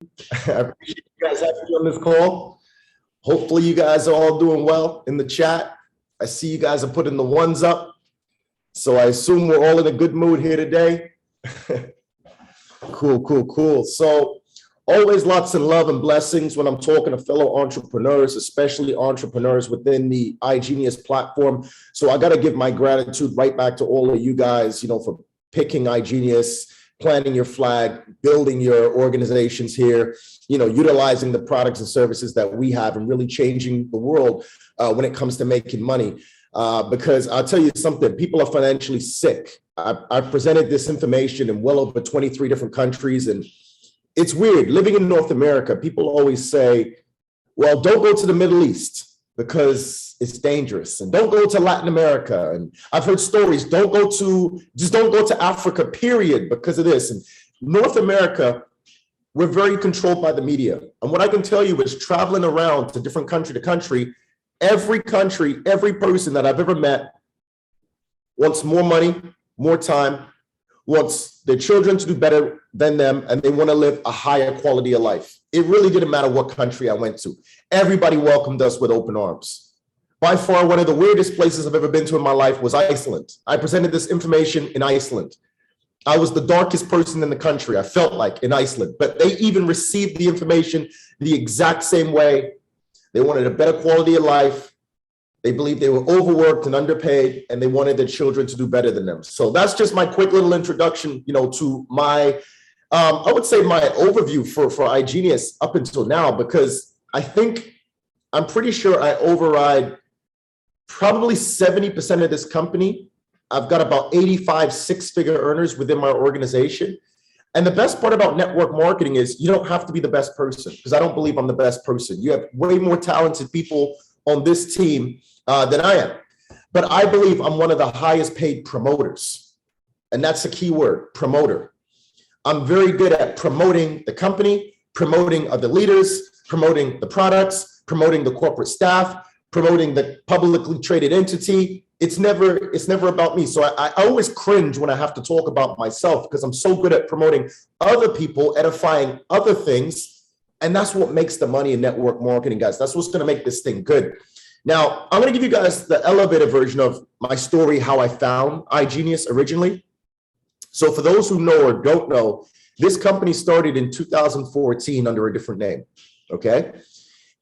I appreciate you guys having me on this call. Hopefully you guys are all doing well in the chat. I see you guys are putting the ones up. So I assume we're all in a good mood here today. Cool. So always lots of love and blessings when I'm talking to fellow entrepreneurs, especially entrepreneurs within the iGenius platform. So I got to give my gratitude right back to all of you guys, for picking iGenius, planting your flag, building your organizations here, utilizing the products and services that we have and really changing the world when it comes to making money. Because I'll tell you something, people are financially sick. I've presented this information in well over 23 different countries. And it's weird, living in North America, people always say, well, don't go to the Middle East because it's dangerous. And don't go to Latin America. And I've heard stories, just don't go to Africa, period, because of this. And North America, we're very controlled by the media. And what I can tell you is traveling around to different country to country, every person that I've ever met wants more money, more time, wants their children to do better than them, and they want to live a higher quality of life. It really didn't matter what country I went to. Everybody welcomed us with open arms. By far, one of the weirdest places I've ever been to in my life was Iceland. I presented this information in Iceland. I was the darkest person in the country, I felt like, in Iceland, but they even received the information the exact same way. They wanted a better quality of life. They believed they were overworked and underpaid, and they wanted their children to do better than them. So that's just my quick little introduction, to my, I would say my overview for iGenius up until now, because I'm pretty sure I override probably 70% of this company. I've got about 85 six-figure earners within my organization. And the best part about network marketing is you don't have to be the best person, because I don't believe I'm the best person. You have way more talented people on this team than I am. But I believe I'm one of the highest paid promoters. And that's the key word, promoter. I'm very good at promoting the company, promoting other leaders, promoting the products, promoting the corporate staff, promoting the publicly traded entity. It's never about me. So I always cringe when I have to talk about myself, because I'm so good at promoting other people, edifying other things. And that's what makes the money in network marketing, guys. That's what's going to make this thing good. Now, I'm going to give you guys the elevator version of my story, how I found iGenius originally. So for those who know or don't know, this company started in 2014 under a different name, okay?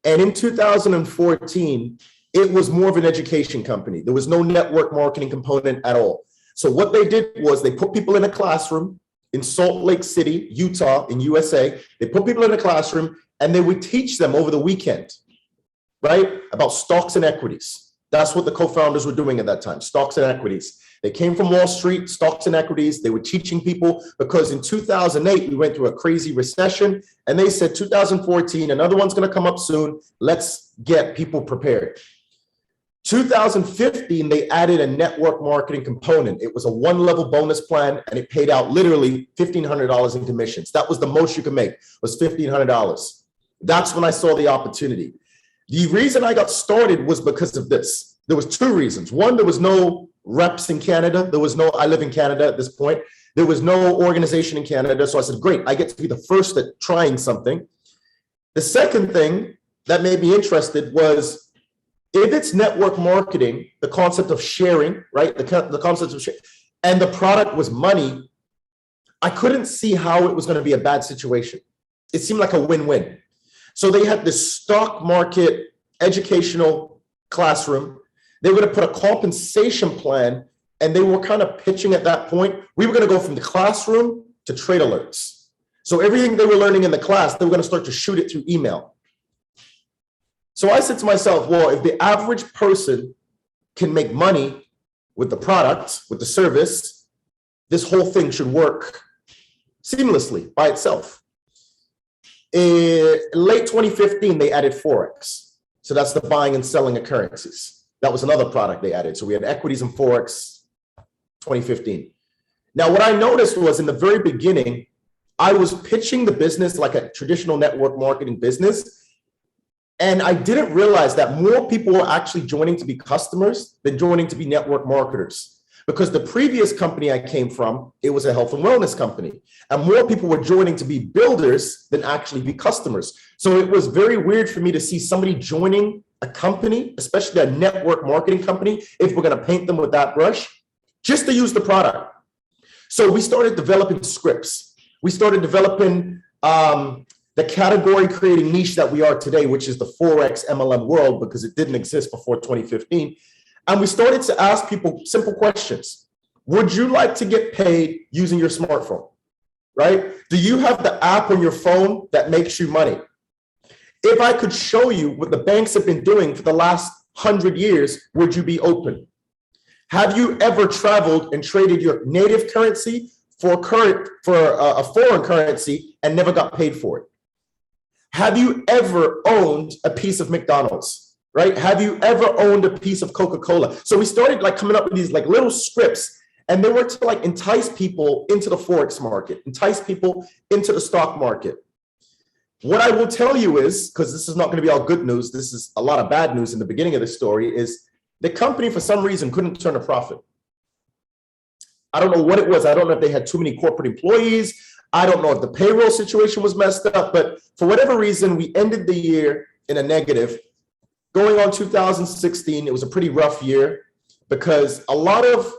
And in 2014, it was more of an education company. There was no network marketing component at all. So what they did was they put people in a classroom in Salt Lake City, Utah, in USA. They put people in a classroom and they would teach them over the weekend, right, about stocks and equities. That's what the co-founders were doing at that time, stocks and equities. They came from Wall Street, stocks and equities. They were teaching people because in 2008, we went through a crazy recession, and they said 2014, another one's going to come up soon. Let's get people prepared. 2015, they added a network marketing component. It was a one-level bonus plan, and it paid out literally $1,500 in commissions. That was the most you could make, was $1,500. That's when I saw the opportunity. The reason I got started was because of this. There was two reasons. One, there was no reps in Canada. I live in Canada at this point. There was no organization in Canada. So I said, great, I get to be the first at trying something. The second thing that made me interested was, if it's network marketing, the concept of sharing, right? The concept of sharing, and the product was money, I couldn't see how it was going to be a bad situation. It seemed like a win-win. So they had this stock market educational classroom. They were going to put a compensation plan, and they were kind of pitching at that point. We were going to go from the classroom to trade alerts. So everything they were learning in the class, they were going to start to shoot it through email. So I said to myself, well, if the average person can make money with the product, with the service, this whole thing should work seamlessly by itself. In late 2015, they added Forex. So that's the buying and selling of currencies. That was another product they added. So we had equities and Forex, 2015. Now, what I noticed was in the very beginning, I was pitching the business like a traditional network marketing business. And I didn't realize that more people were actually joining to be customers than joining to be network marketers. because the previous company I came from, it was a health and wellness company, and more people were joining to be builders than actually be customers. So it was very weird for me to see somebody joining a company, especially a network marketing company, if we're going to paint them with that brush, just to use the product. So we started developing scripts. We started developing the category creating niche that we are today, which is the Forex MLM world, because it didn't exist before 2015. And we started to ask people simple questions. Would you like to get paid using your smartphone, right? Do you have the app on your phone that makes you money? If I could show you what the banks have been doing for the last 100 years, would you be open? Have you ever traveled and traded your native currency for a foreign currency and never got paid for it? Have you ever owned a piece of McDonald's? Right? Have you ever owned a piece of Coca-Cola? So we started like coming up with these like little scripts, and they were to like entice people into the Forex market, entice people into the stock market. What I will tell you is, because this is not going to be all good news, this is a lot of bad news in the beginning of the story, is the company for some reason couldn't turn a profit. I don't know what it was. I don't know if they had too many corporate employees. I don't know if the payroll situation was messed up, but for whatever reason, we ended the year in a negative. Going on 2016, it was a pretty rough year because a lot of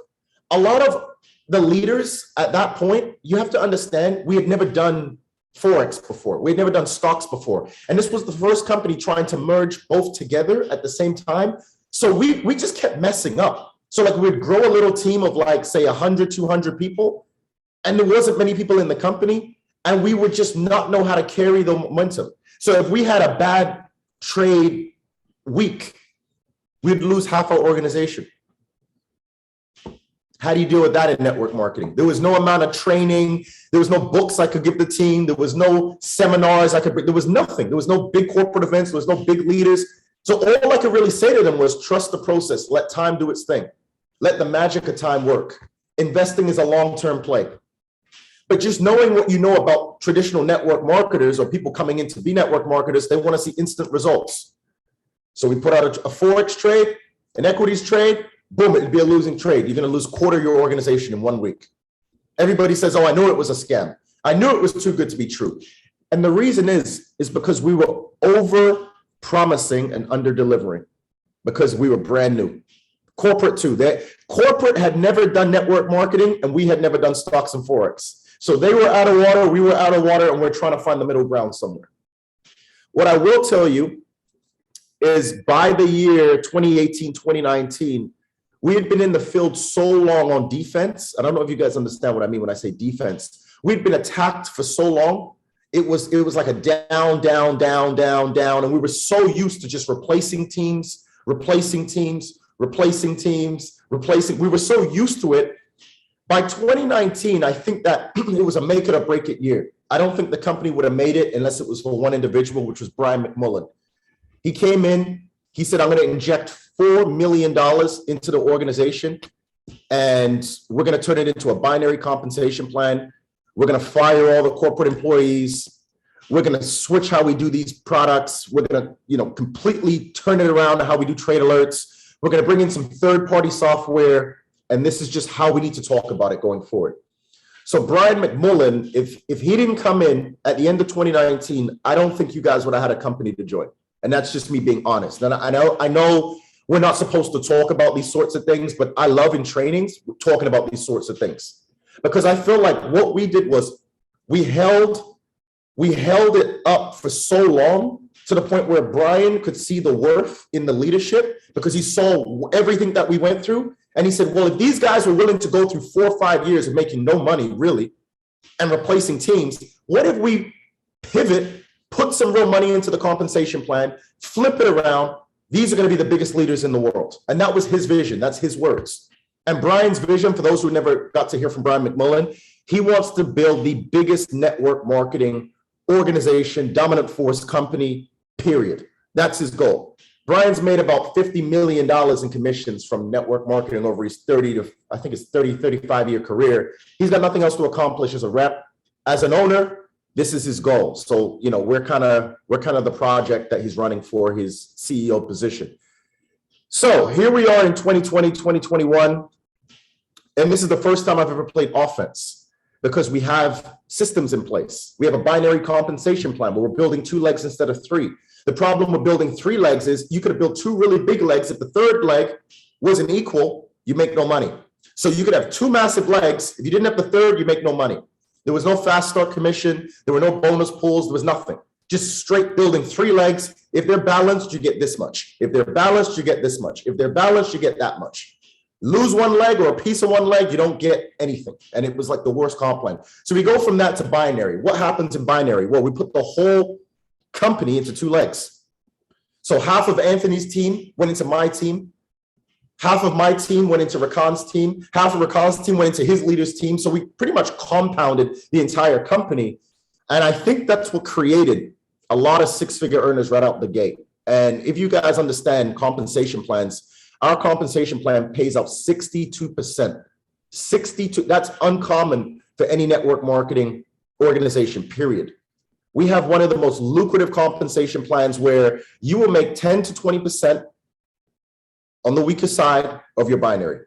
the leaders at that point, you have to understand, we had never done Forex before. We had never done stocks before. And this was the first company trying to merge both together at the same time. So we just kept messing up. So like we'd grow a little team of like, say 100, 200 people, and there wasn't many people in the company, and we would just not know how to carry the momentum. So if we had a bad trade week, we'd lose half our organization. How do you deal with that in network marketing? There was no amount of training. There was no books I could give the team. There was no seminars I could bring. There was nothing. There was no big corporate events. There was no big leaders. So all I could really say to them was trust the process. Let time do its thing. Let the magic of time work. Investing is a long-term play. But just knowing what you know about traditional network marketers or people coming in to be network marketers, they want to see instant results. So we put out a Forex trade, an equities trade, boom, it'd be a losing trade. You're going to lose quarter of your organization in 1 week. Everybody says, oh, I knew it was a scam. I knew it was too good to be true. And the reason is because we were over promising and under delivering because we were brand new. Corporate too. Corporate had never done network marketing and we had never done stocks and Forex. So they were out of water, we were out of water, and we're trying to find the middle ground somewhere. What I will tell you is by the year 2018, 2019, we had been in the field so long on defense. I don't know if you guys understand what I mean when I say defense. We'd been attacked for so long. It was like a down, down, down, down, down. And we were so used to just replacing teams. We were so used to it. By 2019, I think that it was a make it or break it year. I don't think the company would have made it unless it was for one individual, which was Brian McMullen. He came in, he said, I'm going to inject $4 million into the organization, and we're going to turn it into a binary compensation plan. We're going to fire all the corporate employees. We're going to switch how we do these products. We're going to, completely turn it around to how we do trade alerts. We're going to bring in some third-party software, and this is just how we need to talk about it going forward. So Brian McMullen, if he didn't come in at the end of 2019, I don't think you guys would have had a company to join. And that's just me being honest. And I know we're not supposed to talk about these sorts of things, but I love in trainings talking about these sorts of things. Because I feel like what we did was we held it up for so long to the point where Brian could see the worth in the leadership because he saw everything that we went through. And he said, well, if these guys were willing to go through 4 or 5 years of making no money, really, and replacing teams, what if we pivot, put some real money into the compensation plan, flip it around? These are going to be the biggest leaders in the world. And that was his vision. That's his words. And Brian's vision, for those who never got to hear from Brian McMullen, he wants to build the biggest network marketing organization, dominant force company, period. That's his goal. Brian's made about $50 million in commissions from network marketing over his 35-year career. He's got nothing else to accomplish as a rep. As an owner, this is his goal. So, we're kind of the project that he's running for his CEO position. So here we are in 2020, 2021. And this is the first time I've ever played offense because we have systems in place. We have a binary compensation plan where we're building 2 legs instead of 3. The problem with building 3 legs is you could have built 2 really big legs. If the third leg wasn't equal, you make no money. So you could have 2 massive legs. If you didn't have the third, you make no money. There was no fast start commission. There were no bonus pools. There was nothing. Just straight building 3 legs. If they're balanced, you get this much. If they're balanced, you get this much. If they're balanced, you get that much. Lose 1 leg or a piece of 1 leg, you don't get anything. And it was like the worst comp plan. So we go from that to binary. What happens in binary? Well, we put the whole company into 2 legs. So half of Anthony's team went into my team. Half of my team went into Rakan's team. Half of Rakan's team went into his leader's team. So we pretty much compounded the entire company. And I think that's what created a lot of 6-figure earners right out the gate. And if you guys understand compensation plans, our compensation plan pays out 62%. 62, that's uncommon for any network marketing organization, period. We have one of the most lucrative compensation plans where you will make 10 to 20% on the weaker side of your binary.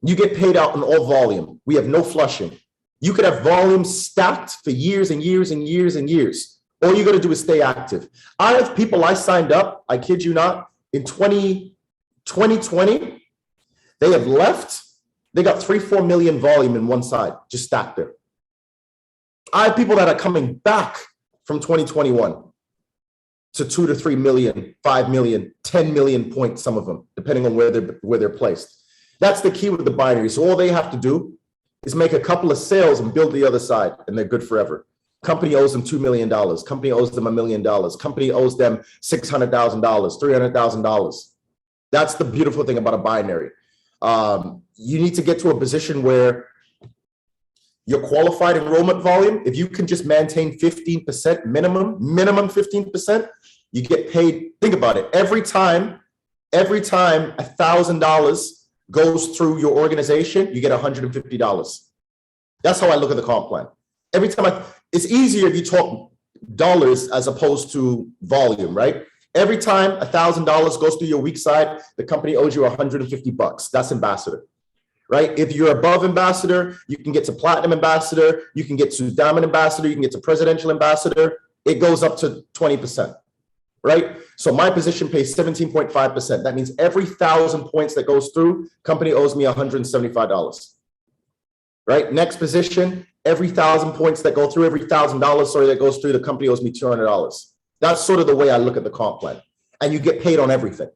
You get paid out in all volume. We have no flushing. You could have volume stacked for years and years and years and years. All you got to do is stay active. I have people I signed up, I kid you not, in 2020, they have left. They got 3-4 million volume in one side, just stacked there. I have people that are coming back from 2021 to 2 to 3 million, 5 million, 10 million points, some of them, depending on where they're placed. That's the key with the binary. So all they have to do is make a couple of sales and build the other side, and they're good forever. Company owes them $2 million. Company owes them $1 million. Company owes them $600,000, $300,000. That's the beautiful thing about a binary. You need to get to a position where your qualified enrollment volume, if you can just maintain 15% minimum 15%, you get paid. Think about it. Every time $1,000 goes through your organization, you get $150. That's how I look at the comp plan. Every time it's easier if you talk dollars as opposed to volume, right? Every time $1,000 goes through your weak side, the company owes you $150. That's ambassador, right? If you're above ambassador, you can get to platinum ambassador, you can get to diamond ambassador, you can get to presidential ambassador. It goes up to 20%, right? So my position pays 17.5%. That means every 1,000 points that goes through, company owes me $175, right? Next position, every 1,000 points that go through, every $1,000, that goes through, the company owes me $200. That's sort of the way I look at the comp plan. And you get paid on everything.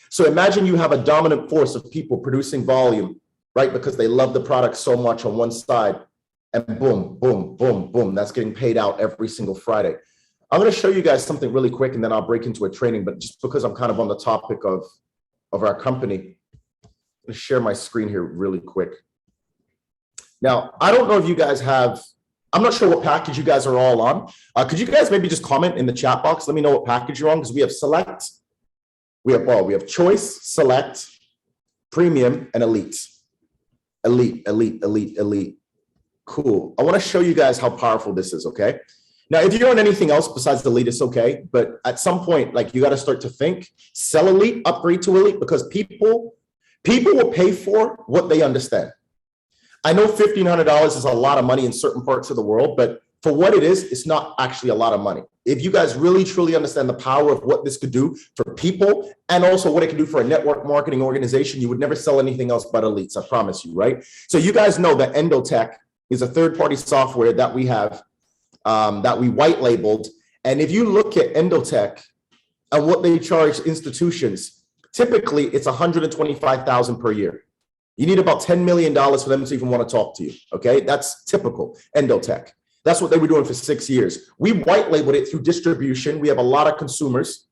So imagine you have a dominant force of people producing volume, right? Because they love the product so much on one side, and boom, boom, boom, boom, that's getting paid out every single Friday. I'm going to show you guys something really quick, and then I'll break into a training. But just because I'm kind of on the topic of our company, I'm going to share my screen here really quick. Now, I don't know if you guys have, I'm not sure what package you guys are all on. Could you guys maybe just comment in the chat box? Let me know what package you're on, because we have select, we have choice, select, premium, and elite. Elite. Cool. I want to show you guys how powerful this is, okay? Now, if you're on anything else besides elite, it's okay. But at some point, like, you got to start to think, sell elite, upgrade to elite, because people will pay for what they understand. I know $1,500 is a lot of money in certain parts of the world, but for what it is, it's not actually a lot of money. If you guys really, truly understand the power of what this could do for people, and also what it can do for a network marketing organization, you would never sell anything else but elites, I promise you, right? So you guys know that EndoTech is a third-party software that we have, that we white labeled. And if you look at EndoTech and what they charge institutions, typically it's $125,000 per year. You need about $10 million for them to even want to talk to you, okay? That's typical EndoTech. That's what they were doing for 6 years. We white labeled it through distribution. We have a lot of consumers.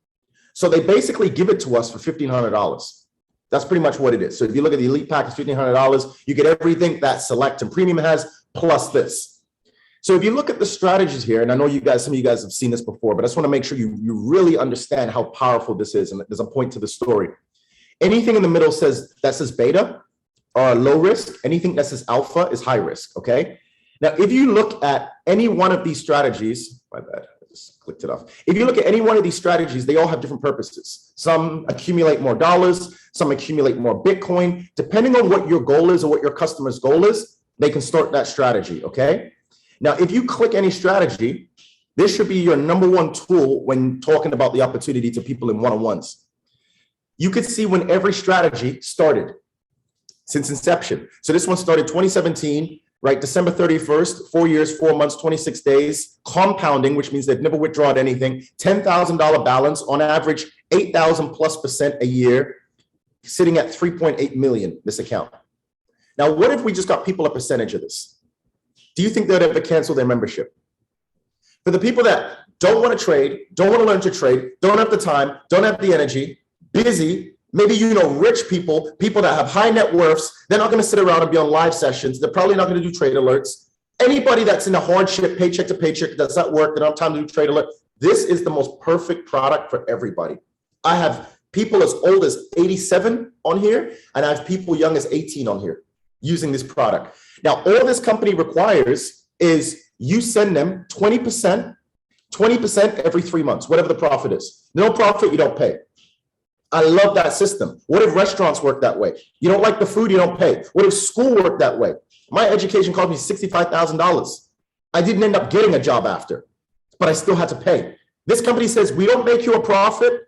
So they basically give it to us for $1,500. That's pretty much what it is. So if you look at the elite pack, it's $1,500. You get everything that select and premium has, plus this. So if you look at the strategies here, and I know you guys, some of you guys have seen this before, but I just want to make sure you really understand how powerful this is. And there's a point to the story. Anything in the middle that says beta are low risk. Anything that says alpha is high risk, okay? Now, if you look at any one of these strategies, my bad, just clicked it off. If you look at any one of these strategies, they all have different purposes. Some accumulate more dollars, some accumulate more Bitcoin. Depending on what your goal is or what your customer's goal is, they can start that strategy, okay? Now, if you click any strategy, this should be your number one tool when talking about the opportunity to people in one-on-ones. You could see when every strategy started since inception. So this one started 2017, right? December 31st, 4 years, 4 months, 26 days, compounding, which means they've never withdrawn anything, $10,000 balance, on average, 8,000+% a year, sitting at 3.8 million, this account. Now, what if we just got people a percentage of this? Do you think they'd ever cancel their membership? For the people that don't want to trade, don't want to learn to trade, don't have the time, don't have the energy, busy, maybe you know rich people, people that have high net worths, they're not going to sit around and be on live sessions. They're probably not going to do trade alerts. Anybody that's in a hardship, paycheck to paycheck, does not work, they don't have time to do trade alert. This is the most perfect product for everybody. I have people as old as 87 on here, and I have people young as 18 on here using this product. Now, all this company requires is you send them 20% every 3 months, whatever the profit is. No profit, you don't pay. I love that system. What if restaurants work that way? You don't like the food, you don't pay. What if school worked that way? My education cost me $65,000. I didn't end up getting a job after, but I still had to pay. This company says, we don't make you a profit.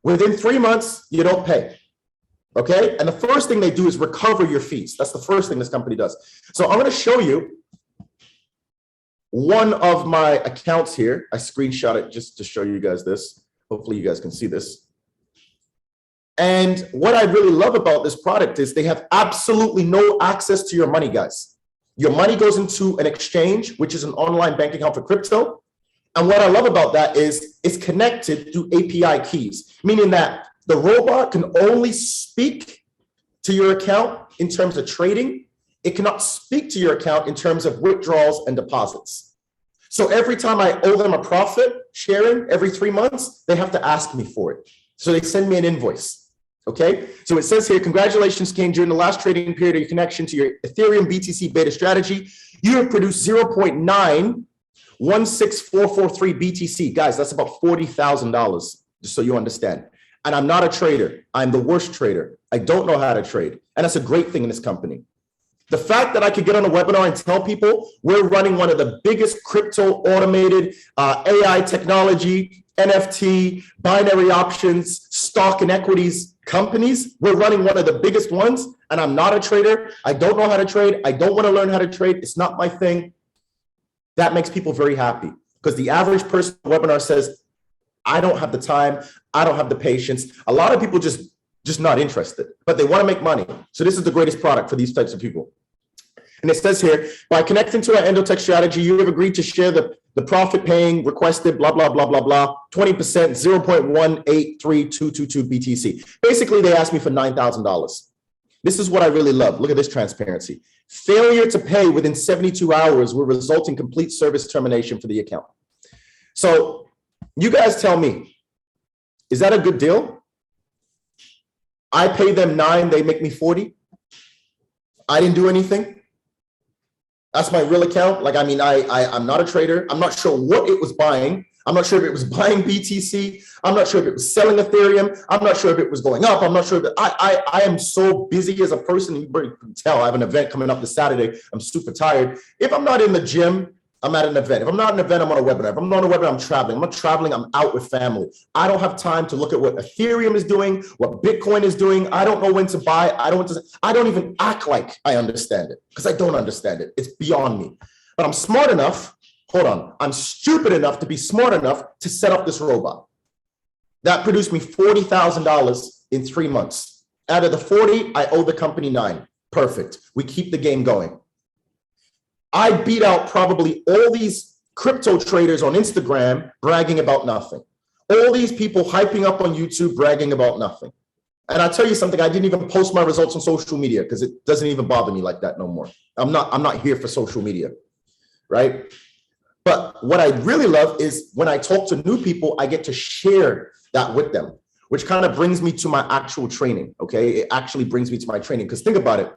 Within 3 months, you don't pay. Okay? And the first thing they do is recover your fees. That's the first thing this company does. So I'm going to show you one of my accounts here. I screenshot it just to show you guys this. Hopefully you guys can see this. And what I really love about this product is they have absolutely no access to your money, guys. Your money goes into an exchange, which is an online bank account for crypto. And what I love about that is it's connected through API keys, meaning that the robot can only speak to your account in terms of trading. It cannot speak to your account in terms of withdrawals and deposits. So every time I owe them a profit sharing every 3 months, they have to ask me for it. So they send me an invoice. Okay, so it says here, congratulations, Kaine, during the last trading period of your connection to your Ethereum BTC beta strategy, you have produced 0.916443 BTC. Guys, that's about $40,000, just so you understand. And I'm not a trader. I'm the worst trader. I don't know how to trade. And that's a great thing in this company. The fact that I could get on a webinar and tell people we're running one of the biggest crypto automated AI technology, NFT, binary options, stock and equities companies, we're running one of the biggest ones, and I'm not a trader. I don't know how to trade. I don't want to learn how to trade. It's not my thing. That makes people very happy because the average person on the webinar says, I don't have the time. I don't have the patience. A lot of people just not interested, but they want to make money. So this is the greatest product for these types of people. And it says here, by connecting to our EndoTech strategy, you have agreed to share the profit paying requested, blah, blah, blah, blah, blah, 20%, 0.183222 BTC. Basically, they asked me for $9,000. This is what I really love. Look at this transparency. Failure to pay within 72 hours will result in complete service termination for the account. So you guys tell me, is that a good deal? I pay them 9, they make me 40. I didn't do anything. That's my real account. Like, I mean, I'm not a trader. I'm not sure what it was buying. I'm not sure if it was buying BTC. I'm not sure if it was selling Ethereum. I'm not sure if it was going up. I'm not sure that I am so busy as a person. You can tell I have an event coming up this Saturday. I'm super tired. If I'm not in the gym, I'm at an event. If I'm not at an event, I'm on a webinar. If I'm not on a webinar, I'm traveling. I'm not traveling, I'm out with family. I don't have time to look at what Ethereum is doing, what Bitcoin is doing. I don't know when to buy. I don't even act like I understand it because I don't understand it. It's beyond me. But I'm smart enough, hold on, I'm stupid enough to be smart enough to set up this robot. That produced me $40,000 in 3 months. Out of the 40, I owe the company 9. Perfect. We keep the game going. I beat out probably all these crypto traders on Instagram bragging about nothing. All these people hyping up on YouTube bragging about nothing. And I'll tell you something, I didn't even post my results on social media because it doesn't even bother me like that no more. I'm not here for social media, right? But what I really love is when I talk to new people, I get to share that with them, which kind of brings me to my actual training, okay? It actually brings me to my training because think about it.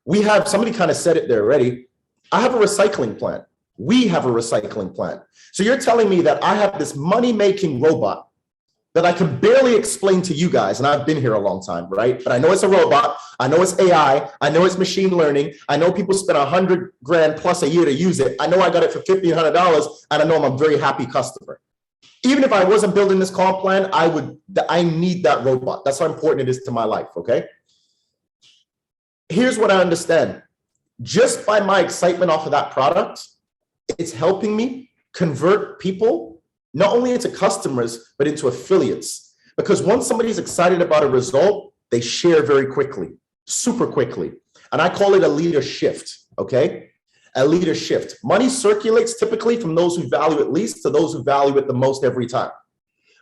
We have, somebody kind of said it there already, I have a recycling plant. We have a recycling plant. So you're telling me that I have this money-making robot that I can barely explain to you guys, and I've been here a long time, right? But I know it's a robot, I know it's AI, I know it's machine learning, I know people spend 100 grand plus a year to use it. I know I got it for $50, $100, and I know I'm a very happy customer. Even if I wasn't building this comp plan, I need that robot. That's how important it is to my life, okay? Here's what I understand. Just by my excitement off of that product, it's helping me convert people not only into customers, but into affiliates. Because once somebody's excited about a result, they share very quickly, super quickly. And I call it a leader shift, okay? A leader shift. Money circulates typically from those who value it least to those who value it the most every time.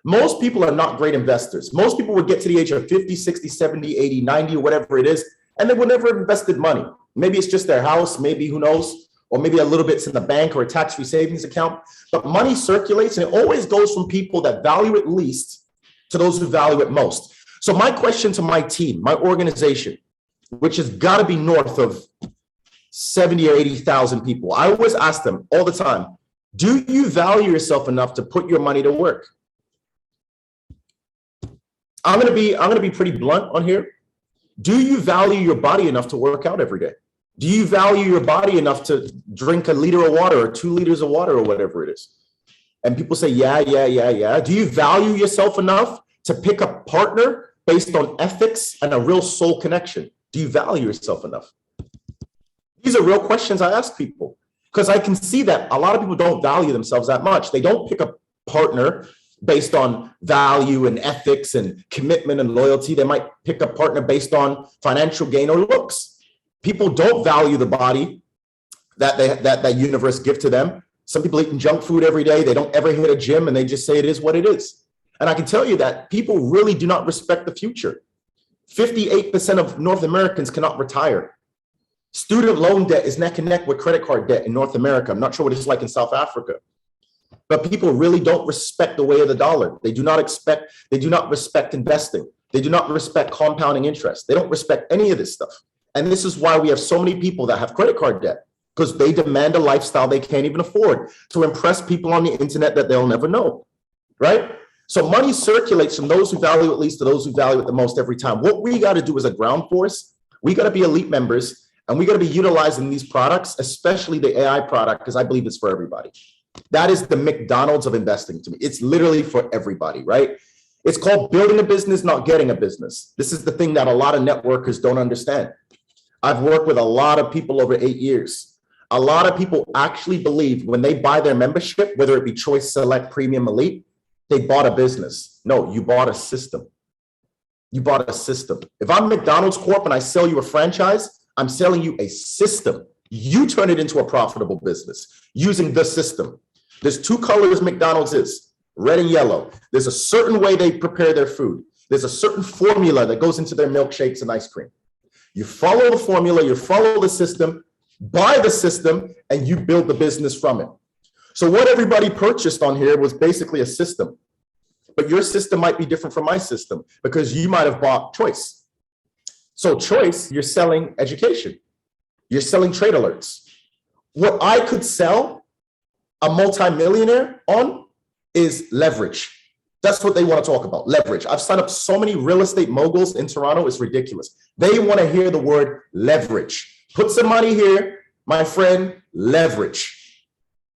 Most people are not great investors. Most people would get to the age of 50, 60, 70, 80, 90, or whatever it is, and they would never have invested money. Maybe it's just their house, maybe, who knows? Or maybe a little bit's in the bank or a tax-free savings account, but money circulates and it always goes from people that value it least to those who value it most. So my question to my team, my organization, which has got to be north of 70 or 80,000 people, I always ask them all the time, do you value yourself enough to put your money to work? I'm going to be pretty blunt on here. Do you value your body enough to work out every day? Do you value your body enough to drink a liter of water or 2 liters of water or whatever it is? And people say, yeah. Do you value yourself enough to pick a partner based on ethics and a real soul connection? Do you value yourself enough? These are real questions I ask people because I can see that a lot of people don't value themselves that much. They don't pick a partner based on value and ethics and commitment and loyalty. They might pick a partner based on financial gain or looks. People don't value the body that universe gives to them. Some people eating junk food every day. They don't ever hit a gym and they just say it is what it is. And I can tell you that people really do not respect the future. 58% of North Americans cannot retire. Student loan debt is neck and neck with credit card debt in North America. I'm not sure what it's like in South Africa. But people really don't respect the way of the dollar. They do not respect investing. They do not respect compounding interest. They don't respect any of this stuff. And this is why we have so many people that have credit card debt, because they demand a lifestyle they can't even afford to impress people on the internet that they'll never know, right? So money circulates from those who value it least to those who value it the most every time. What we got to do as a ground force, we got to be elite members, and we got to be utilizing these products, especially the AI product, because I believe it's for everybody. That is the McDonald's of investing to me. It's literally for everybody, right? It's called building a business, not getting a business. This is the thing that a lot of networkers don't understand. I've worked with a lot of people over 8 years. A lot of people actually believe when they buy their membership, whether it be Choice, Select, Premium, Elite, they bought a business. No, you bought a system. You bought a system. If I'm McDonald's Corp and I sell you a franchise, I'm selling you a system. You turn it into a profitable business using the system. There's 2 colors McDonald's is, red and yellow. There's a certain way they prepare their food. There's a certain formula that goes into their milkshakes and ice cream. You follow the formula, you follow the system, buy the system, and you build the business from it. So what everybody purchased on here was basically a system. But your system might be different from my system because you might have bought Choice. So Choice, you're selling education. You're selling trade alerts. What I could sell a multimillionaire on is leverage. That's what they want to talk about, leverage. I've signed up so many real estate moguls in Toronto, it's ridiculous. They want to hear the word leverage. Put some money here, my friend, leverage.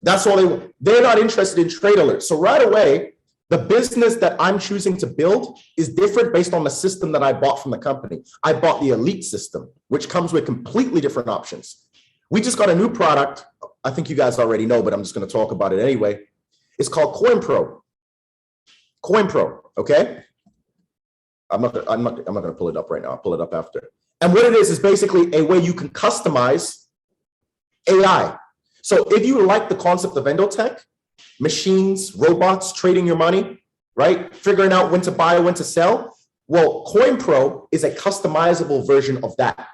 That's all they want. They're not interested in trade alerts. So right away, the business that I'm choosing to build is different based on the system that I bought from the company. I bought the elite system, which comes with completely different options. We just got a new product. I think you guys already know, but I'm just going to talk about it anyway. It's called CoinPro. CoinPro, okay? I'm not going to pull it up right now. I'll pull it up after. And what it is basically a way you can customize AI. So if you like the concept of endotech, machines, robots, trading your money, right? Figuring out when to buy, when to sell. Well, CoinPro is a customizable version of that.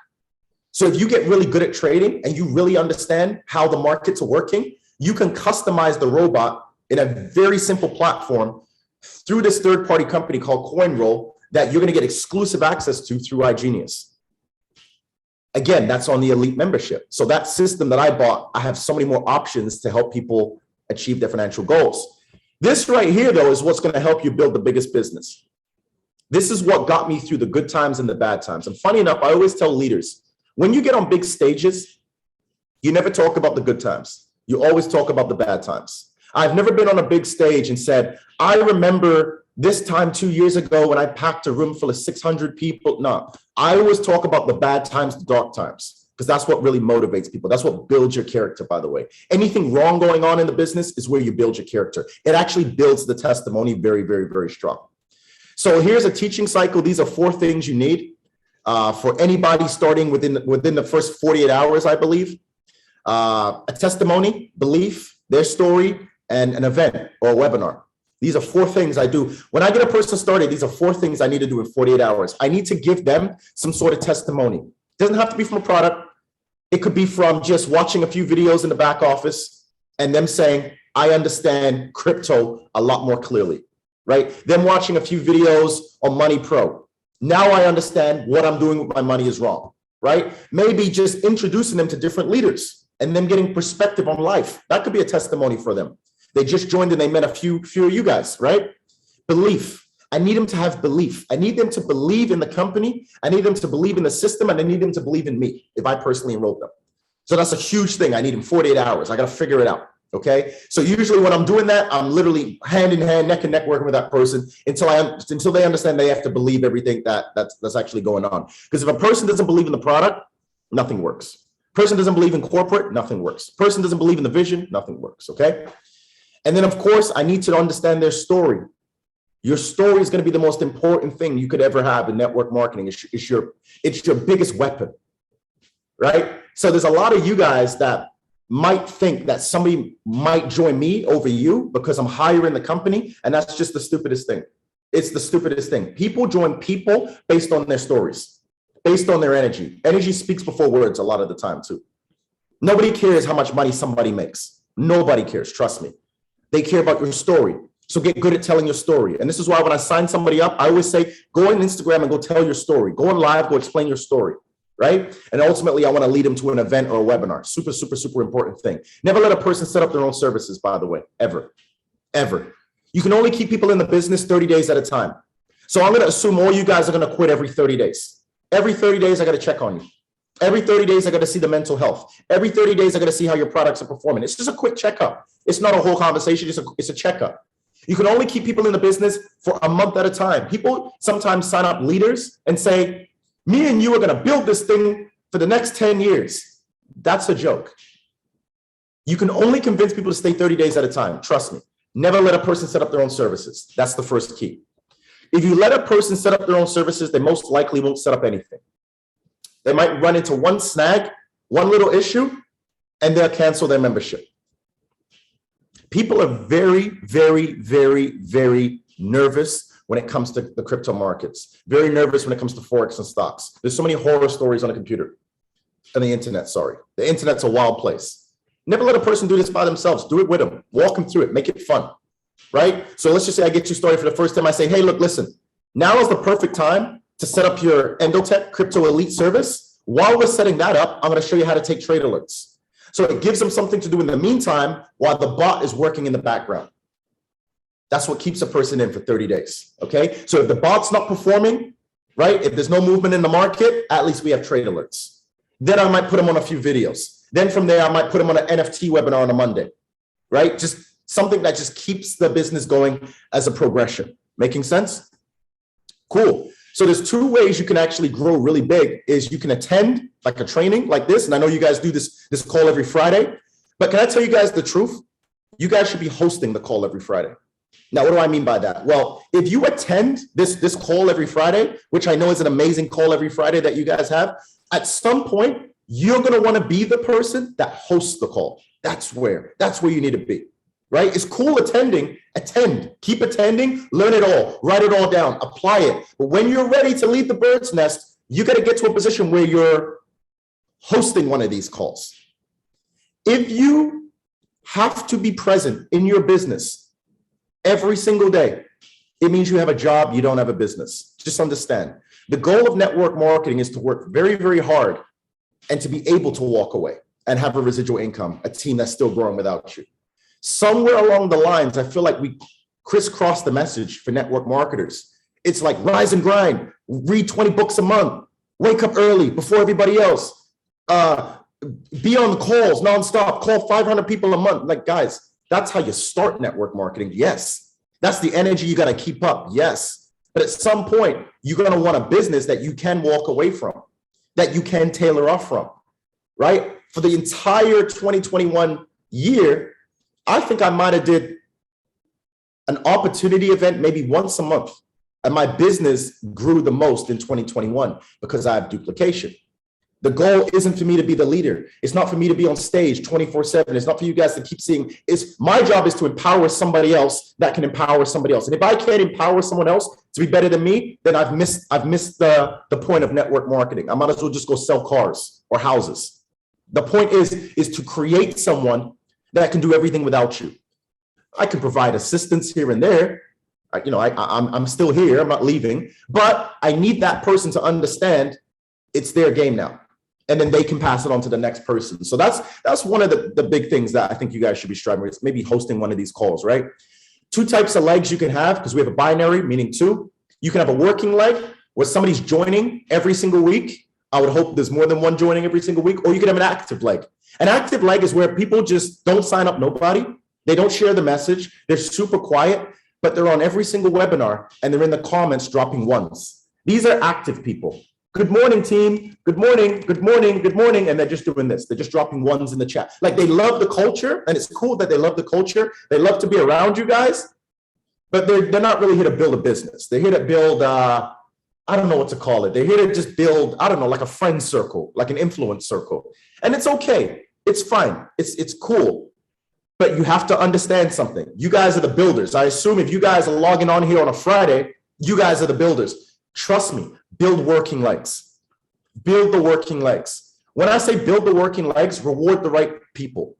So if you get really good at trading and you really understand how the markets are working, you can customize the robot in a very simple platform through this third-party company called CoinRoll that you're going to get exclusive access to through iGenius. Again, that's on the elite membership. So that system that I bought, I have so many more options to help people achieve their financial goals. This right here, though, is what's going to help you build the biggest business. This is what got me through the good times and the bad times. And funny enough, I always tell leaders, when you get on big stages, you never talk about the good times. You always talk about the bad times. I've never been on a big stage and said, I remember this time 2 years ago when I packed a room full of 600 people. No, I always talk about the bad times, the dark times, because that's what really motivates people. That's what builds your character, by the way. Anything wrong going on in the business is where you build your character. It actually builds the testimony very, very, very strong. So here's a teaching cycle. These are 4 things you need for anybody starting within the first 48 hours, I believe. A testimony, belief, their story, and an event or a webinar. These are 4 things I do. When I get a person started, these are 4 things I need to do in 48 hours. I need to give them some sort of testimony. It doesn't have to be from a product. It could be from just watching a few videos in the back office and them saying, I understand crypto a lot more clearly, right? Them watching a few videos on Money Pro. Now I understand what I'm doing with my money is wrong, right? Maybe just introducing them to different leaders and them getting perspective on life. That could be a testimony for them. They just joined and they met a few of you guys, right? Belief. I need them to have belief. I need them to believe in the company. I need them to believe in the system, and I need them to believe in me if I personally enrolled them. So that's a huge thing. I need them 48 hours. I got to figure it out. Okay. So usually when I'm doing that, I'm literally hand in hand, neck and neck working with that person until they understand they have to believe everything that's actually going on. Because if a person doesn't believe in the product, nothing works. Person doesn't believe in corporate, nothing works. Person doesn't believe in the vision, nothing works. Okay. And then, of course, I need to understand their story. Your story is going to be the most important thing you could ever have in network marketing. It's your biggest weapon, right? So there's a lot of you guys that might think that somebody might join me over you because I'm higher in the company, and that's just the stupidest thing. It's the stupidest thing. People join people based on their stories, based on their energy. Energy speaks before words a lot of the time, too. Nobody cares how much money somebody makes. Nobody cares, trust me. They care about your story. So get good at telling your story. And this is why when I sign somebody up, I always say, go on Instagram and go tell your story. Go on live, go explain your story, right? And ultimately, I want to lead them to an event or a webinar. Super, super, super important thing. Never let a person set up their own services, by the way, ever, ever. You can only keep people in the business 30 days at a time. So I'm going to assume all you guys are going to quit every 30 days. Every 30 days, I got to check on you. Every 30 days, I got to see the mental health. Every 30 days, I got to see how your products are performing. It's just a quick checkup. It's not a whole conversation. It's a checkup. You can only keep people in the business for a month at a time. People sometimes sign up leaders and say, me and you are going to build this thing for the next 10 years. That's a joke. You can only convince people to stay 30 days at a time. Trust me. Never let a person set up their own services. That's the first key. If you let a person set up their own services, they most likely won't set up anything. They might run into one snag, one little issue, and they'll cancel their membership. People are very, very, very, very nervous when it comes to the crypto markets. Very nervous when it comes to Forex and stocks. There's so many horror stories on the computer, on the internet, sorry. The internet's a wild place. Never let a person do this by themselves. Do it with them. Walk them through it. Make it fun, right? So let's just say I get you started for the first time. I say, hey, look, listen, now is the perfect time to set up your Endotech Crypto Elite service. While we're setting that up, I'm going to show you how to take trade alerts. So it gives them something to do in the meantime while the bot is working in the background. That's what keeps a person in for 30 days, okay? So if the bot's not performing, right, if there's no movement in the market, at least we have trade alerts. Then I might put them on a few videos. Then from there, I might put them on an NFT webinar on a Monday, right? Just something that just keeps the business going as a progression. Making sense? Cool. So there's 2 ways you can actually grow really big is you can attend like a training like this. And I know you guys do this call every Friday, but can I tell you guys the truth? You guys should be hosting the call every Friday. Now, what do I mean by that? Well, if you attend this call every Friday, which I know is an amazing call every Friday that you guys have, at some point, you're going to want to be the person that hosts the call. That's where you need to be. Right? It's cool attending, attend, keep attending, learn it all, write it all down, apply it. But when you're ready to leave the bird's nest, you got to get to a position where you're hosting one of these calls. If you have to be present in your business every single day, it means you have a job, you don't have a business. Just understand. The goal of network marketing is to work very, very hard and to be able to walk away and have a residual income, a team that's still growing without you. Somewhere along the lines, I feel like we crisscross the message for network marketers. It's like rise and grind, read 20 books a month, wake up early before everybody else, be on the calls nonstop, call 500 people a month. Like, guys, that's how you start network marketing. Yes. That's the energy you got to keep up. Yes. But at some point, you're going to want a business that you can walk away from, that you can tailor off from, right? For the entire 2021 year, I think I might have did an opportunity event maybe once a month. And my business grew the most in 2021 because I have duplication. The goal isn't for me to be the leader. It's not for me to be on stage 24/7. It's not for you guys to keep seeing. My job is to empower somebody else that can empower somebody else. And if I can't empower someone else to be better than me, then I've missed the point of network marketing. I might as well just go sell cars or houses. The point is to create someone that can do everything without you. I can provide assistance here and there. I'm still here. I'm not leaving, but I need that person to understand it's their game now, and then they can pass it on to the next person. So that's one of the big things that I think you guys should be striving with. Maybe hosting one of these calls, right? 2 types of legs you can have, because we have a binary, meaning 2. You can have a working leg where somebody's joining every single week. I would hope there's more than one joining every single week, or you can have an active leg. An active leg is where people just don't sign up nobody. They don't share the message. They're super quiet, but they're on every single webinar and they're in the comments dropping ones. These are active people. Good morning, team. Good morning, good morning, good morning. And they're just doing this. They're just dropping ones in the chat. Like, they love the culture, and it's cool that they love the culture. They love to be around you guys, but they're not really here to build a business. They're here to build, I don't know what to call it. They're here to just build, I don't know, like a friend circle, like an influence circle. And it's okay. It's fine. It's cool. But you have to understand something. You guys are the builders. I assume if you guys are logging on here on a Friday, you guys are the builders. Trust me, build working legs. Build the working legs. When I say build the working legs, reward the right people.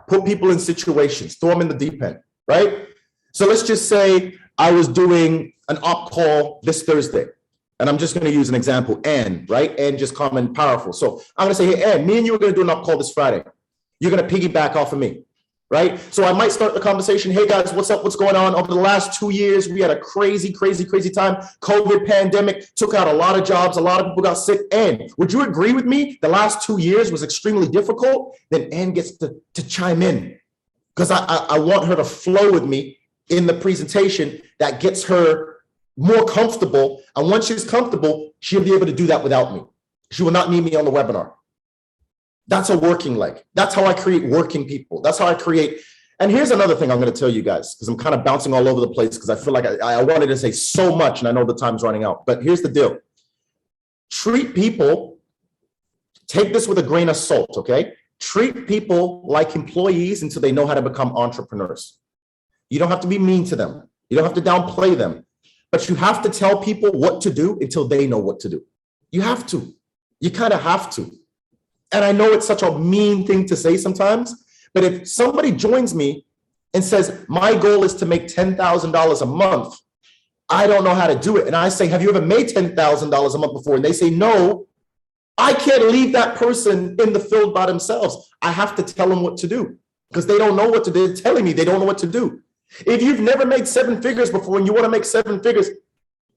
Put people in situations, throw them in the deep end, right? So let's just say I was doing an op call this Thursday, and I'm just going to use an example, Ann, right? Ann just comment powerful. So I'm going to say, hey, Ann, me and you are going to do an op call this Friday. You're going to piggyback off of me, right? So I might start the conversation. Hey guys, what's up? What's going on? Over the last 2 years, we had a crazy, crazy, crazy time. COVID pandemic took out a lot of jobs. A lot of people got sick. Ann, would you agree with me? The last 2 years was extremely difficult. Then Ann gets to chime in, because I want her to flow with me in the presentation that gets her more comfortable. And once she's comfortable, she'll be able to do that without me. She will not need me on the webinar. That's a working leg. That's how I create working people. That's how I create. And here's another thing I'm going to tell you guys, because I'm kind of bouncing all over the place, because I feel like I wanted to say so much, and I know the time's running out. But here's the deal. Treat people, take this with a grain of salt, okay? Treat people like employees until they know how to become entrepreneurs. You don't have to be mean to them. You don't have to downplay them. But you have to tell people what to do until they know what to do. You have to. You kind of have to. And I know it's such a mean thing to say sometimes, but if somebody joins me and says, my goal is to make $10,000 a month, I don't know how to do it. And I say, have you ever made $10,000 a month before? And they say, no, I can't leave that person in the field by themselves. I have to tell them what to do, because they don't know what to do. They're telling me they don't know what to do. If you've never made 7 figures before and you want to make 7 figures,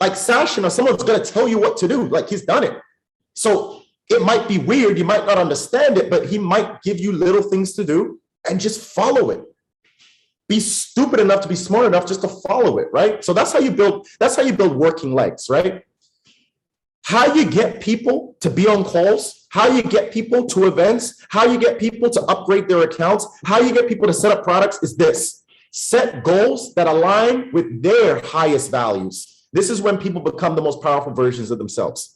like Sashin or someone's going to tell you what to do, like he's done it. So it might be weird, you might not understand it, but he might give you little things to do and just follow it. Be stupid enough to be smart enough just to follow it, right? So that's how you build working legs, right? How you get people to be on calls, how you get people to events, how you get people to upgrade their accounts, how you get people to set up products is this. Set goals that align with their highest values. This is when people become the most powerful versions of themselves.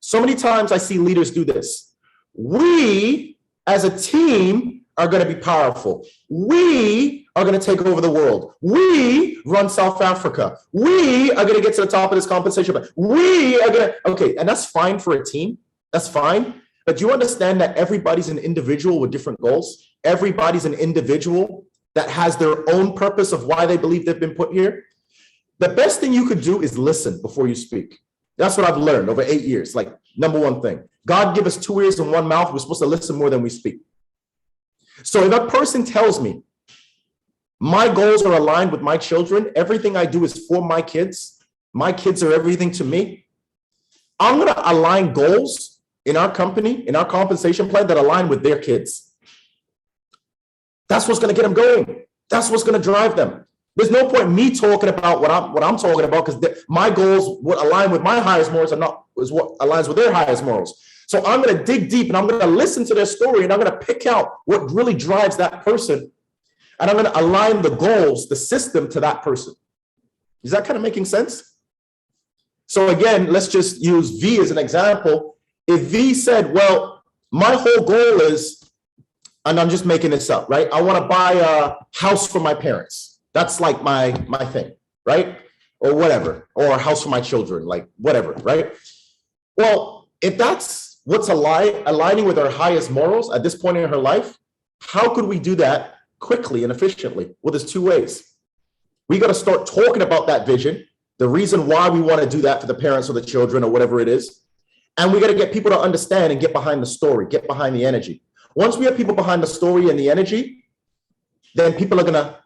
So many times I see leaders do this. We, as a team, are going to be powerful. We are going to take over the world. We run South Africa. We are going to get to the top of this compensation. But we are going to, okay, and that's fine for a team. That's fine. But you understand that everybody's an individual with different goals. Everybody's an individual that has their own purpose of why they believe they've been put here. The best thing you could do is listen before you speak. That's what I've learned over 8 years. Like, Number one thing. God give us 2 ears and 1 mouth. We're supposed to listen more than we speak. So if a person tells me my goals are aligned with my children, everything I do is for my kids are everything to me, I'm going to align goals in our company, in our compensation plan that align with their kids. That's what's going to get them going. That's what's going to drive them. There's no point me talking about what I'm talking about, because my goals would align with my highest morals is what aligns with their highest morals. So I'm going to dig deep and I'm going to listen to their story and I'm going to pick out what really drives that person. And I'm going to align the goals, the system to that person. Is that kind of making sense? So again, let's just use V as an example. If V said, well, my whole goal is, and I'm just making this up, right? I want to buy a house for my parents. That's like my thing, right? Or whatever, or a house for my children, like whatever, right? Well, if that's what's aligning with our highest morals at this point in her life, how could we do that quickly and efficiently? Well, there's 2 ways. We got to start talking about that vision, the reason why we want to do that for the parents or the children or whatever it is. And we got to get people to understand and get behind the story, get behind the energy. Once we have people behind the story and the energy, then people are going to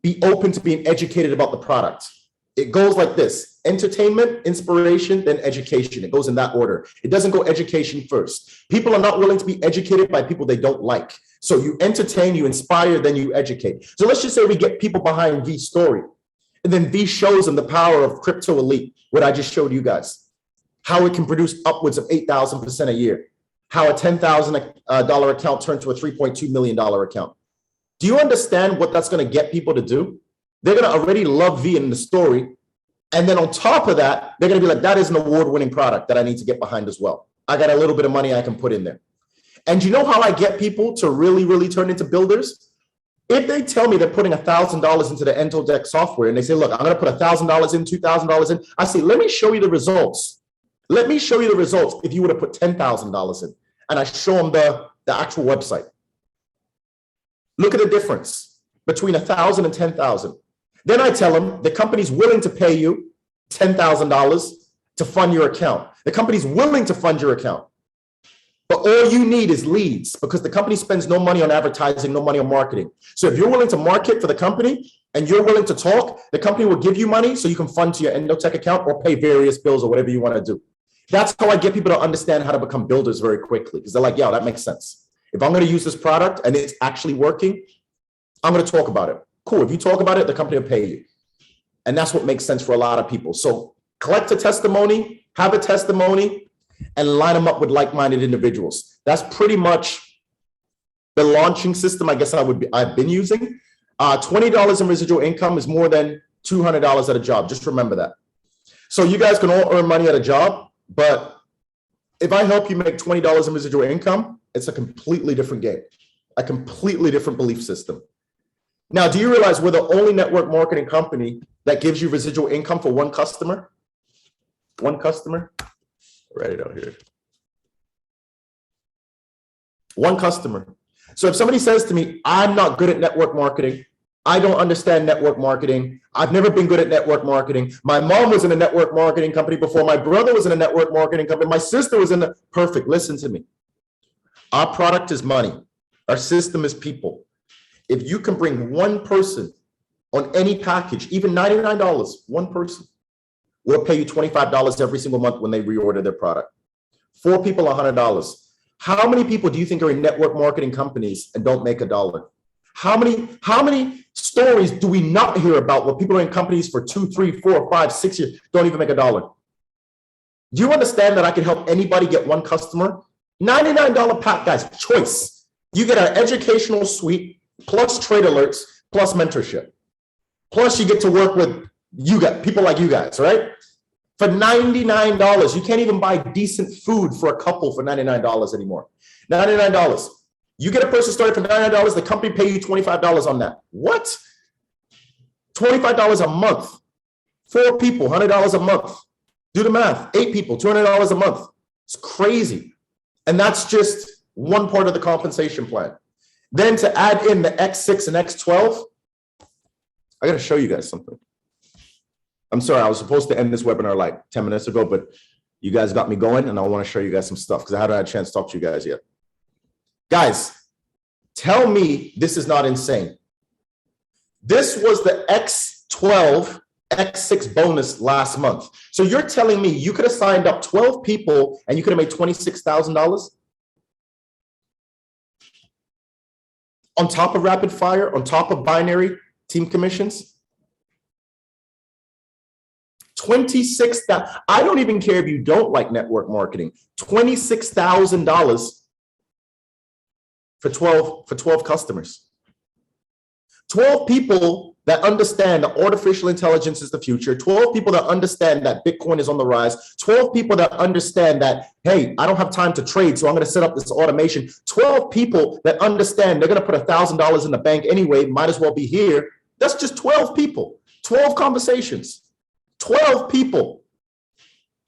be open to being educated about the product. It goes like this: entertainment, inspiration, then education. It goes in that order. It doesn't go education first. People are not willing to be educated by people they don't like. So you entertain, you inspire, then you educate. So let's just say we get people behind V's story. And then V shows them the power of Crypto Elite, what I just showed you guys. How it can produce upwards of 8,000% a year. How a $10,000 account turned to a $3.2 million account. Do you understand what that's going to get people to do? They're going to already love V in the story. And then on top of that, they're going to be like, that is an award-winning product that I need to get behind as well. I got a little bit of money I can put in there. And you know how I get people to really, really turn into builders? If they tell me they're putting $1,000 into the Untitled software and they say, look, I'm going to put $1,000 in, $2,000 in. I say, let me show you the results. Let me show you the results if you would have put $10,000 in. And I show them the actual website. Look at the difference between 1,000 and 10,000. Then I tell them the company's willing to pay you $10,000 to fund your account. The company's willing to fund your account. But all you need is leads, because the company spends no money on advertising, no money on marketing. So if you're willing to market for the company and you're willing to talk, the company will give you money so you can fund to your Endotech account or pay various bills or whatever you want to do. That's how I get people to understand how to become builders very quickly, because they're like, yeah, that makes sense. If I'm going to use this product and it's actually working, I'm going to talk about it. Cool. If you talk about it, the company will pay you. And that's what makes sense for a lot of people. So collect a testimony, have a testimony, and line them up with like-minded individuals. That's pretty much the launching system I guess I've been using. $20 in residual income is more than $200 at a job. Just remember that. So you guys can all earn money at a job, but if I help you make $20 in residual income, it's a completely different game, a completely different belief system. Now, do you realize we're the only network marketing company that gives you residual income for one customer? One customer? Write it out here. One customer. So if somebody says to me, I'm not good at network marketing, I don't understand network marketing, I've never been good at network marketing, my mom was in a network marketing company before, my brother was in a network marketing company, my sister was in a, perfect, listen to me. Our product is money. Our system is people. If you can bring one person on any package, even $99, one person, we'll pay you $25 every single month when they reorder their product. 4 people, $100. How many people do you think are in network marketing companies and don't make $1? How many stories do we not hear about where people are in companies for 2, 3, 4, 5, 6 years, don't even make $1? Do you understand that I can help anybody get one customer? $99 pack, guys, choice. You get an educational suite, plus trade alerts, plus mentorship. Plus you get to work with people like you guys, right? For $99, you can't even buy decent food for a couple for $99 anymore. $99. You get a person started for $99, the company pay you $25 on that. What? $25 a month. 4 people, $100 a month. Do the math. 8 people, $200 a month. It's crazy. And that's just one part of the compensation plan. Then to add in the X6 and X12, I got to show you guys something. I'm sorry, I was supposed to end this webinar like 10 minutes ago, but You guys got me going, and I want to show you guys some stuff because I haven't had a chance to talk to you guys yet. Guys, tell me this is not insane. This was the X12, X6 bonus last month. So you're telling me you could have signed up 12 people and you could have made $26,000? On top of rapid fire, on top of binary team commissions? 26,000. I don't even care if you don't like network marketing. $26,000 for 12 customers. 12 people that understand that artificial intelligence is the future. 12 people that understand that Bitcoin is on the rise. 12 people that understand that, hey, I don't have time to trade, so I'm going to set up this automation. 12 people that understand they're going to put $1,000 in the bank anyway, might as well be here. That's just 12 people, 12 conversations, 12 people.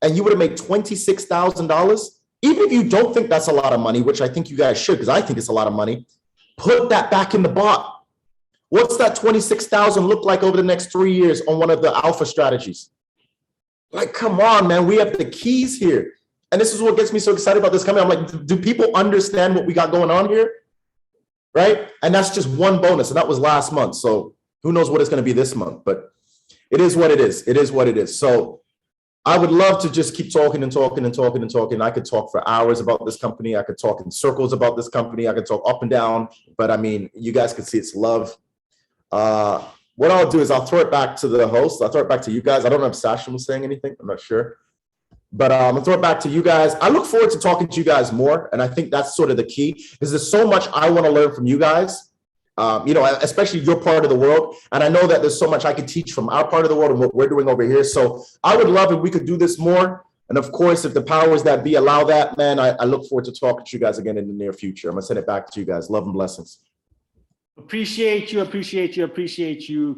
And you would have made $26,000. Even if you don't think that's a lot of money, which I think you guys should, because I think it's a lot of money, put that back in the bot. What's that 26,000 look like over the next 3 years on one of the alpha strategies? Like, come on, man, we have the keys here. And this is what gets me so excited about this company. I'm like, do people understand what we got going on here? Right? And that's just one bonus. And that was last month. So who knows what it's going to be this month, but it is what it is. It is what it is. So I would love to just keep talking and talking and talking and talking. I could talk for hours about this company. I could talk in circles about this company. I could talk up and down, but I mean, you guys can see it's love. What I'll do is I'll throw it back to the host. I'll throw it back to you guys. I don't know if Sasha was saying anything. I'm not sure, but I'll throw it back to you guys. I look forward to talking to you guys more. And I think that's sort of the key, is there's so much I want to learn from you guys. You know, especially your part of the world. And I know that there's so much I could teach from our part of the world and what we're doing over here. So I would love if we could do this more. And of course, if the powers that be allow that, man, I look forward to talking to you guys again in the near future. I'm gonna send it back to you guys. Love and blessings. Appreciate you,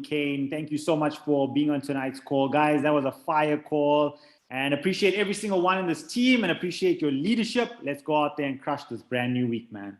Kaine. Thank you so much for being on tonight's call. Guys, that was a fire call. And appreciate every single one in this team and appreciate your leadership. Let's go out there and crush this brand new week, man.